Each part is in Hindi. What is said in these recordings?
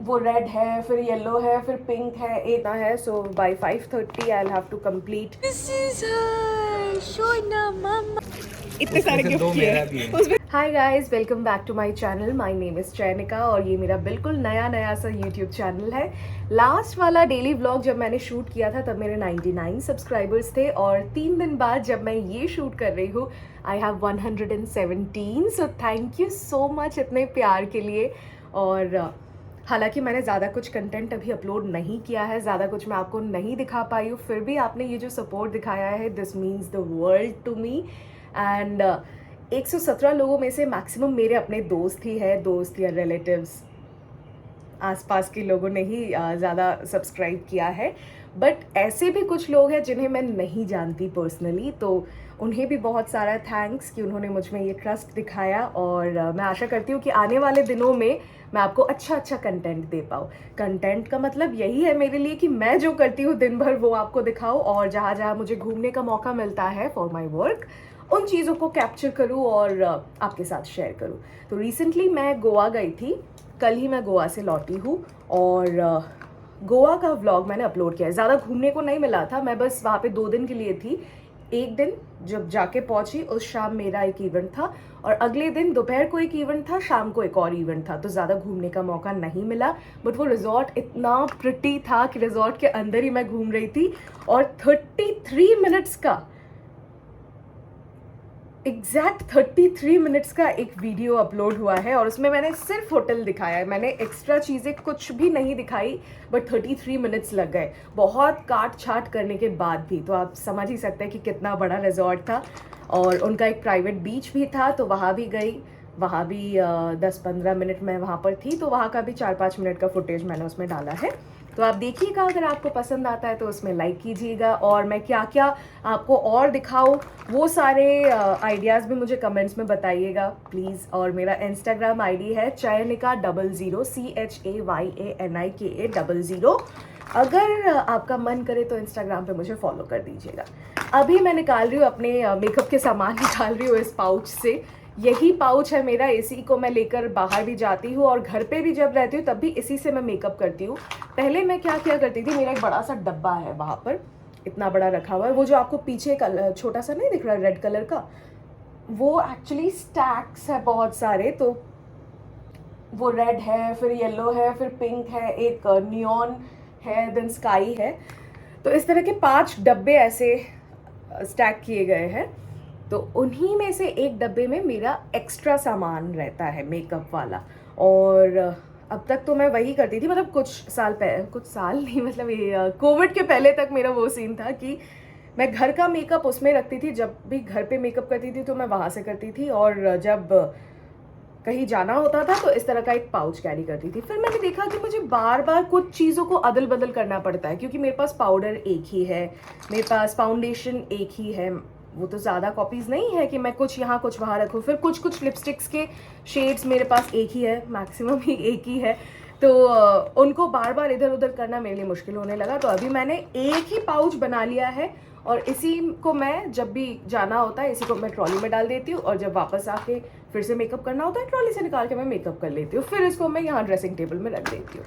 वो रेड है, फिर येलो है, फिर पिंक है, एक है. So by 5:30 I will have to complete. This is Shona मामा. इतने सारे गिफ्ट किए. Hi guys, welcome back to my channel. My name is Chainika और ये मेरा बिल्कुल नया सा यूट्यूब चैनल है. लास्ट वाला डेली व्लॉग जब मैंने शूट किया था तब मेरे 99 सब्सक्राइबर्स थे और 3 दिन बाद जब मैं ये शूट कर रही हूँ I have 117. So thank you so much इतने प्यार के लिए. और हालांकि मैंने ज़्यादा कुछ कंटेंट अभी अपलोड नहीं किया है, ज़्यादा कुछ मैं आपको नहीं दिखा पाई हूँ, फिर भी आपने ये जो सपोर्ट दिखाया है this means the world to me. And 117 लोगों में से मैक्सिमम मेरे अपने दोस्त ही है, दोस्त या रिलेटिव्स, आसपास के लोगों ने ही ज़्यादा सब्सक्राइब किया है. बट ऐसे भी कुछ लोग हैं जिन्हें मैं नहीं जानती पर्सनली, तो उन्हें भी बहुत सारा थैंक्स कि उन्होंने मुझ में ये ट्रस्ट दिखाया. और मैं आशा करती हूँ कि आने वाले दिनों में मैं आपको अच्छा कंटेंट दे पाऊँ. कंटेंट का मतलब यही है मेरे लिए कि मैं जो करती हूँ दिन भर वो आपको दिखाऊँ और जहाँ जहाँ मुझे घूमने का मौका मिलता है फॉर माई वर्क उन चीज़ों को कैप्चर करूँ और आपके साथ शेयर करूँ. तो रिसेंटली मैं गोवा गई थी, कल ही मैं गोवा से लौटी हूँ और गोवा का व्लॉग मैंने अपलोड किया है. ज़्यादा घूमने को नहीं मिला था, मैं बस वहाँ पे 2 दिन के लिए थी. एक दिन जब जाके पहुंची उस शाम मेरा एक इवेंट था और अगले दिन दोपहर को एक इवेंट था, शाम को एक और इवेंट था, तो ज़्यादा घूमने का मौका नहीं मिला. बट वो रिजॉर्ट इतना प्रिटी था कि रिजॉर्ट के अंदर ही मैं घूम रही थी और 33 मिनट्स का एग्जैक्ट 33 मिनट्स का एक वीडियो अपलोड हुआ है और उसमें मैंने सिर्फ होटल दिखाया है, मैंने एक्स्ट्रा चीज़ें कुछ भी नहीं दिखाई. बट 33 मिनट्स लग गए बहुत काट छाट करने के बाद भी, तो आप समझ ही सकते हैं कि कितना बड़ा रिजॉर्ट था. और उनका एक प्राइवेट बीच भी था तो वहाँ भी गई, वहाँ भी 10-15 मिनट मैं वहाँ पर थी, तो वहाँ का भी 4-5 मिनट का फुटेज मैंने उसमें डाला है. तो आप देखिएगा, अगर आपको पसंद आता है तो उसमें लाइक कीजिएगा. और मैं क्या क्या आपको और दिखाऊँ वो सारे आइडियाज़ भी मुझे कमेंट्स में बताइएगा प्लीज़. और मेरा इंस्टाग्राम आईडी है Chaynika00 CHAYANIKA00. अगर आपका मन करे तो इंस्टाग्राम पे मुझे फॉलो कर दीजिएगा. अभी मैं निकाल रही हूँ अपने मेकअप के सामान निकाल रही हूँ इस पाउच से. यही पाउच है मेरा, इसी को मैं लेकर बाहर भी जाती हूँ और घर पे भी जब रहती हूँ तब भी इसी से मैं मेकअप करती हूँ. पहले मैं क्या किया करती थी, मेरा एक बड़ा सा डब्बा है वहाँ पर, इतना बड़ा रखा हुआ है, वो जो आपको पीछे छोटा सा नहीं दिख रहा रेड कलर का, वो एक्चुअली स्टैक्स है बहुत सारे. तो वो रेड है, फिर येलो है, फिर पिंक है, एक नियॉन है, देन स्काई है. तो इस तरह के 5 डब्बे ऐसे स्टैक किए गए हैं. तो उन्हीं में से एक डब्बे में मेरा एक्स्ट्रा सामान रहता है मेकअप वाला. और अब तक तो मैं वही करती थी, मतलब कुछ साल नहीं, मतलब ये कोविड के पहले तक मेरा वो सीन था कि मैं घर का मेकअप उसमें रखती थी. जब भी घर पे मेकअप करती थी तो मैं वहाँ से करती थी और जब कहीं जाना होता था तो इस तरह का एक पाउच कैरी करती थी. फिर मैंने देखा कि मुझे बार बार कुछ चीज़ों को अदल बदल करना पड़ता है क्योंकि मेरे पास पाउडर एक ही है, मेरे पास फाउंडेशन एक ही है, वो तो ज़्यादा कॉपीज़ नहीं है कि मैं कुछ यहाँ कुछ वहाँ रखूँ. फिर कुछ लिपस्टिक्स के शेड्स मेरे पास एक ही है, मैक्सिमम ही एक ही है, तो उनको बार बार इधर उधर करना मेरे लिए मुश्किल होने लगा. तो अभी मैंने एक ही पाउच बना लिया है और इसी को मैं जब भी जाना होता है इसी को मैं ट्रॉली में डाल देती हूँ और जब वापस आके फिर से मेकअप करना होता है ट्रॉली से निकाल के मैं मेकअप कर लेती हूँ. फिर इसको मैं यहाँ ड्रेसिंग टेबल में रख देती हूँ.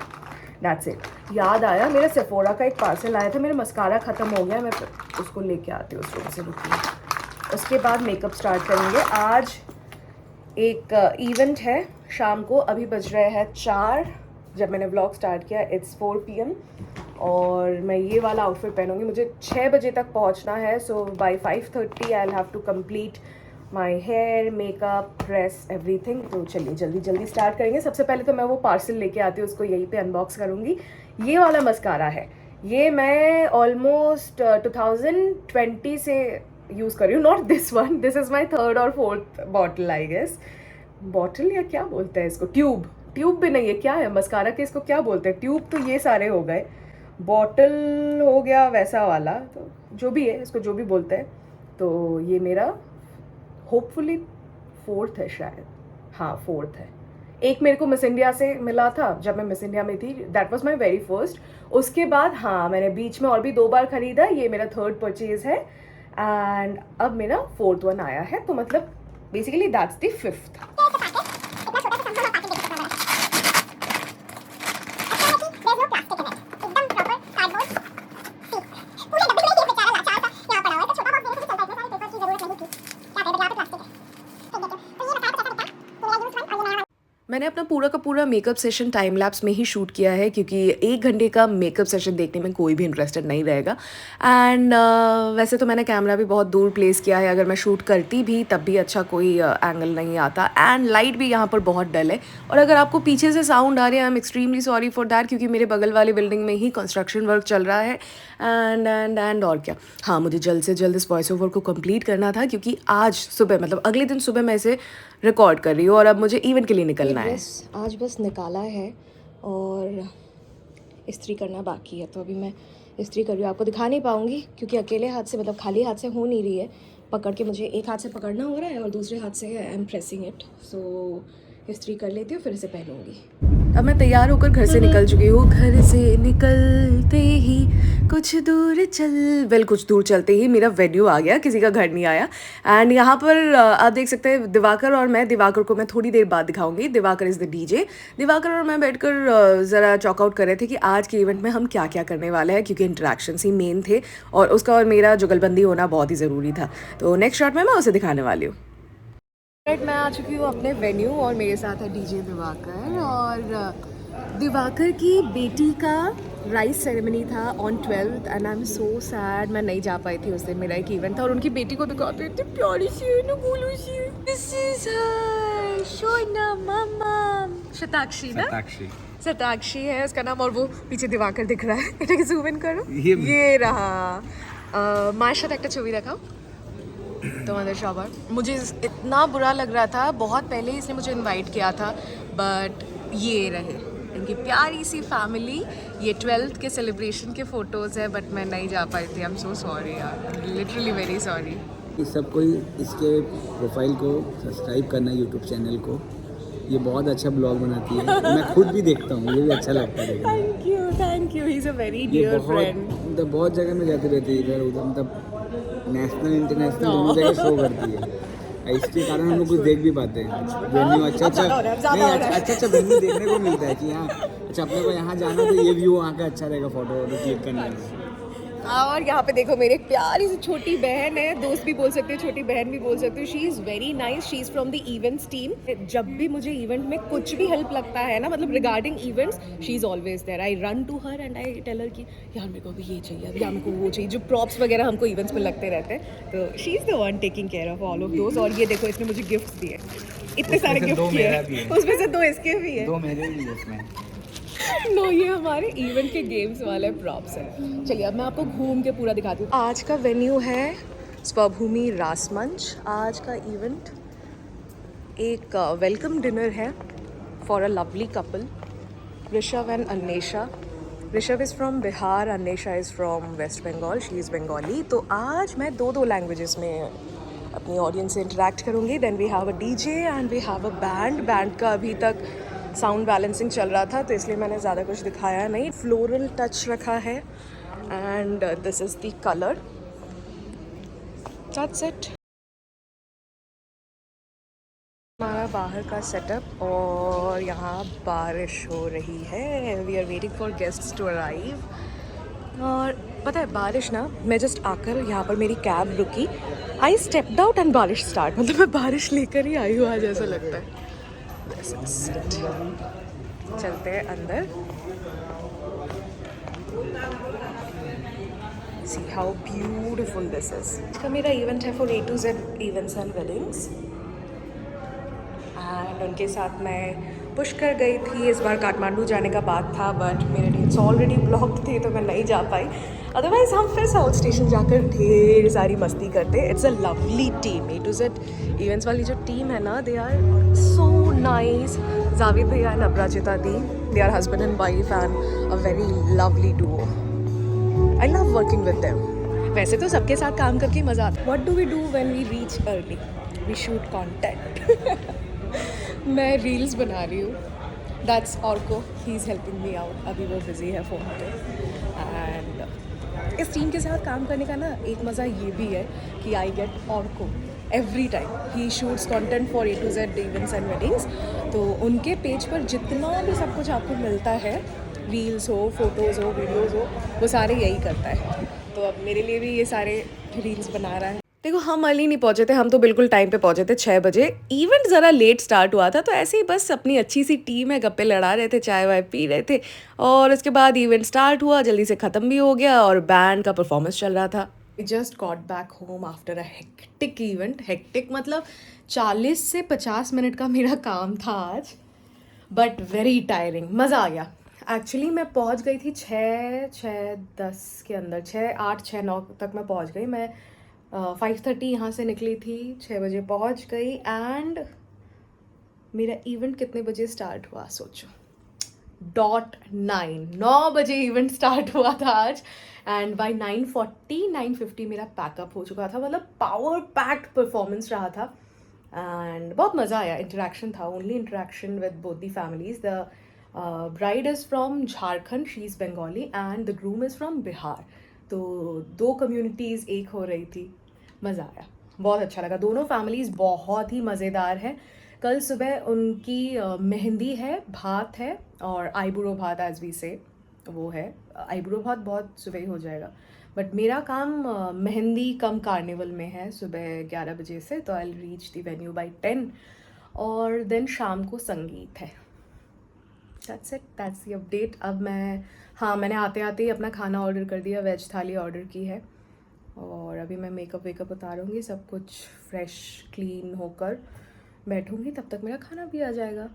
That's it. याद आया, मेरा सेफोरा का एक पार्सल आया था, मेरा मस्कारा ख़त्म हो गया, मैं उसको लेके आती हूँ उस रूम से. रुकिए, उसके बाद मेकअप स्टार्ट करेंगे. आज एक इवेंट है शाम को, अभी बज रहे हैं 4 जब मैंने व्लॉग स्टार्ट किया. इट्स 4 PM और मैं ये वाला आउटफिट पहनूंगी. मुझे 6 बजे तक पहुंचना है. So by 5:30 I will have to complete my hair, makeup, dress, everything. तो चलिए जल्दी स्टार्ट करेंगे. सबसे पहले तो मैं वो पार्सल लेके आती हूँ, उसको यहीं पे अनबॉक्स करूँगी. ये वाला मस्कारा है, ये मैं ऑलमोस्ट 2020 से यूज़ कर रही हूँ. Not this one, this is my 3rd और 4th bottle I guess. Bottle या क्या बोलते हैं इसको, ट्यूब भी नहीं है, क्या है मस्कारा के इसको क्या बोलते हैं, ट्यूब तो ये सारे हो गए, बॉटल हो गया वैसा वाला, तो जो भी है इसको जो भी बोलते हैं. तो ये मेरा होपफुली 4th है शायद, हाँ 4th है. एक मेरे को मिस इंडिया से मिला था जब मैं मिस इंडिया में थी, that was my very first. उसके बाद हाँ मैंने बीच में और भी 2 बार खरीदा, ये मेरा 3rd परचेज है एंड अब मेरा 4th वन आया है. तो मतलब बेसिकली दैट्स द 5th. अपना पूरा का पूरा मेकअप सेशन टाइम लैप्स में ही शूट किया है, क्योंकि 1 घंटे का मेकअप सेशन देखने में कोई भी इंटरेस्टेड नहीं रहेगा। एंड वैसे तो मैंने कैमरा भी बहुत दूर प्लेस किया है, अगर मैं शूट करती भी तब भी अच्छा कोई एंगल नहीं आता। एंड लाइट भी यहाँ पर बहुत डल है, और अगर आपको पीछे से साउंड आ रहे हैं, I am extremely sorry for that, क्योंकि मेरे बगल वाली बिल्डिंग में ही कंस्ट्रक्शन वर्क चल रहा है। एंड और क्या, हाँ, मुझे जल्द से जल्द इस वॉइस ओवर को कंप्लीट करना था, क्योंकि आज सुबह मतलब अगले दिन सुबह मैं इसे रिकॉर्ड कर रही हूँ और अब मुझे इवेंट के लिए निकलना है। आज बस निकाला है और इस्त्री करना बाकी है, तो अभी मैं इस्त्री कर रही हूँ। आपको दिखा नहीं पाऊँगी क्योंकि अकेले हाथ से मतलब खाली हाथ से हो नहीं रही है, पकड़ के मुझे एक हाथ से पकड़ना हो रहा है और दूसरे हाथ से आई एम प्रेसिंग इट। सो इस्त्री कर लेती हूँ, फिर इसे पहनूंगी। अब मैं तैयार होकर घर से निकल चुकी हूँ। घर से निकलते ही कुछ दूर कुछ दूर चलते ही मेरा वेन्यू आ गया, किसी का घर नहीं आया। एंड यहाँ पर आप देख सकते हैं दिवाकर और मैं, दिवाकर को मैं थोड़ी देर बाद दिखाऊंगी। Diwakar is the DJ. Diwakar और मैं बैठकर ज़रा चॉकआउट कर रहे थे कि आज के इवेंट में हम क्या क्या करने वाले हैं, क्योंकि इंटरेक्शंस ही मेन थे और उसका और मेरा जुगलबंदी होना बहुत ही ज़रूरी था। तो नेक्स्ट शॉट में मैं उसे दिखाने वाली हूँ। मैं आ चुकी हूँ अपने वेन्यू और मेरे साथ है डीजे दिवाकर। और दिवाकर की बेटी का राइस सेरेमनी था on 12th and I am so sad, मैं नहीं जा पाई थी उस दिन। मेरा एक इवेंट था और उनकी बेटी को दिखाते थे, प्यारी सी है ना, गोलू सी। दिस इज हर शोना मामा, शताक्षी ना, शताक्षी है उसका नाम। और वो पीछे दिवाकर दिख रहा है, এটাকে জুম इन करो, ये रहा। मार साथ একটা ছবি দেখাও তোমাদের সবার। मुझे इतना बुरा लग रहा था, बहुत पहले इसने मुझे इनवाइट किया था, बट ये रहे इनकी प्यारी सी फैमिली। ये 12th के सेलिब्रेशन के फ़ोटोज़ है, बट मैं नहीं जा पाई थी। आई एम सो सॉरी यार, लिटरली वेरी सॉरी। सब कोई इसके प्रोफाइल को सब्सक्राइब करना है, यूट्यूब चैनल को। ये बहुत अच्छा ब्लॉग बनाती है, मैं खुद भी देखता हूँ, मुझे भी अच्छा लगता है। Thank you, he is a very dear friend. मतलब बहुत जगह में जाती रहती है, इधर उधर, मतलब नेशनल इंटरनेशनल दोनों जगह शो करती है। इसके कारण हम लोग कुछ देख भी पाते हैं। वेन्यू अच्छा वेन्यू देखने को मिलता है कि हाँ, अच्छा अपने को यहाँ जाना तो ये व्यू वहाँ का अच्छा रहेगा फोटो क्लिक करने में। और यहाँ पे देखो मेरी एक प्यारी सी छोटी बहन है, दोस्त भी बोल सकते हो, छोटी बहन भी बोल सकते हो। She is very nice, she is from the events team. जब भी मुझे इवेंट में कुछ भी हेल्प लगता है ना, मतलब regarding events, she is always there. I run to her and I tell her कि यार मेरे को भी ये चाहिए, या मेरे को वो चाहिए, जो प्रॉप्स वगैरह हमको इवेंट्स में लगते रहते हैं। तो she is the one taking care of all of those. और ये देखो इसने मुझे गिफ्ट दिए, इतने सारे गिफ्ट दिए, उसमें से 2 इसके भी है, 2 मेरे भी है इसमें। नो, ये हमारे इवेंट के गेम्स वाले प्रॉप्स हैं। चलिए अब मैं आपको घूम के पूरा दिखाती हूँ। आज का वेन्यू है स्वभूमि रासमंच। आज का इवेंट एक वेलकम डिनर है for a lovely couple, Rishabh and Anvesha. Rishabh is from Bihar, Anvesha is from West Bengal, she is Bengali. तो आज मैं 2 लैंग्वेजेस में अपनी ऑडियंस से इंटरेक्ट करूँगी। Then we have a DJ and we have a band का अभी तक साउंड बैलेंसिंग चल रहा था, तो इसलिए मैंने ज़्यादा कुछ दिखाया नहीं। फ्लोरल टच रखा है and this is the colour, that's it. हमारा बाहर का सेटअप, और यहाँ बारिश हो रही है। We are waiting for guests to arrive. और पता है बारिश ना, मैं जस्ट आकर यहाँ पर मेरी कैब रुकी, आई स्टेप्ड आउट एंड बारिश स्टार्ट। मतलब मैं बारिश लेकर ही आई हूँ आज, ऐसा लगता है। चलते हैं अंदर, see how beautiful this is. इसका मेरा इवेंट है for A to Z events and weddings, and उनके साथ मैं पुष्कर गई थी। इस बार काठमांडू जाने का बात था, बट मेरे डेट्स ऑलरेडी ब्लॉक्ड थे, तो मैं नहीं जा पाई। अदरवाइज़ हम फिर साउथ स्टेशन जाकर ढेर सारी मस्ती करते। It's a lovely team, A to Z events वाली जो टीम है ना, they are so nice. Javed भैया एंड अपराजिता दी, they are husband and wife and a very lovely duo. I love working with them. वैसे तो सबके साथ काम करके मज़ा आता है। What do we do when we reach early? We shoot content. मैं रील्स बना रही हूँ, that's Orko, he is helping me out. अभी वो बिज़ी है फ़ोन पे। एंड इस टीम के साथ काम करने का ना एक मज़ा ये भी है कि I get Orko every time. He shoots content for A to Z events and weddings. तो उनके पेज पर जितना भी सब कुछ आपको मिलता है, रील्स हो, फोटोज़ हो, वीडियोज़ हो, वो सारे यही करता है। तो अब मेरे लिए भी ये सारे रील्स बना रहा है। देखो हम अर्ली नहीं पहुंचे थे, हम तो बिल्कुल टाइम पे पहुंचे थे 6 बजे। इवेंट ज़रा लेट स्टार्ट हुआ था, तो ऐसे ही बस अपनी अच्छी सी टीम है, गप्पे लड़ा रहे थे, चाय वाय पी रहे थे, और उसके बाद इवेंट स्टार्ट हुआ, जल्दी से ख़त्म भी हो गया और बैंड का परफॉर्मेंस चल रहा था। We just got back home after a hectic event. Hectic मतलब 40 से 50 मिनट का मेरा काम था आज, बट वेरी टायरिंग। मज़ा आ गया। एक्चुअली मैं पहुंच गई थी 6:10 के अंदर, 6:08 6:09 तक मैं पहुंच गई। मैं 5:30 यहाँ से निकली थी, 6 बजे पहुंच गई, एंड मेरा इवेंट कितने बजे स्टार्ट हुआ सोचो? डॉट 9 बजे इवेंट स्टार्ट हुआ था आज, एंड बाय 9:50 मेरा पैकअप हो चुका था। मतलब पावर पैक्ड परफॉर्मेंस रहा था, एंड बहुत मज़ा आया। इंटरेक्शन था, only interaction with both the families. The bride is from Jharkhand, she is Bengali, and the groom is from Bihar. तो 2 कम्युनिटीज़ एक हो रही थी। मज़ा आया, बहुत अच्छा लगा। दोनों फैमिलीज़ बहुत ही मज़ेदार हैं। कल सुबह उनकी मेहंदी है, भात है, और आईब्रो भात एज वी से, वो है। आईब्रो भात बहुत सुबह ही हो जाएगा, बट मेरा काम मेहंदी कम कार्निवल में है सुबह 11 बजे से, तो I reach the venue by 10, और देन शाम को संगीत है। That's it, that's the update. अब मैंने आते आते ही अपना खाना ऑर्डर कर दिया, वेज थाली ऑर्डर की है, और अभी मैं मेकअप वेकअप उतारूँगी, सब कुछ फ्रेश क्लीन होकर बैठूँगी, तब तक मेरा खाना भी आ जाएगा।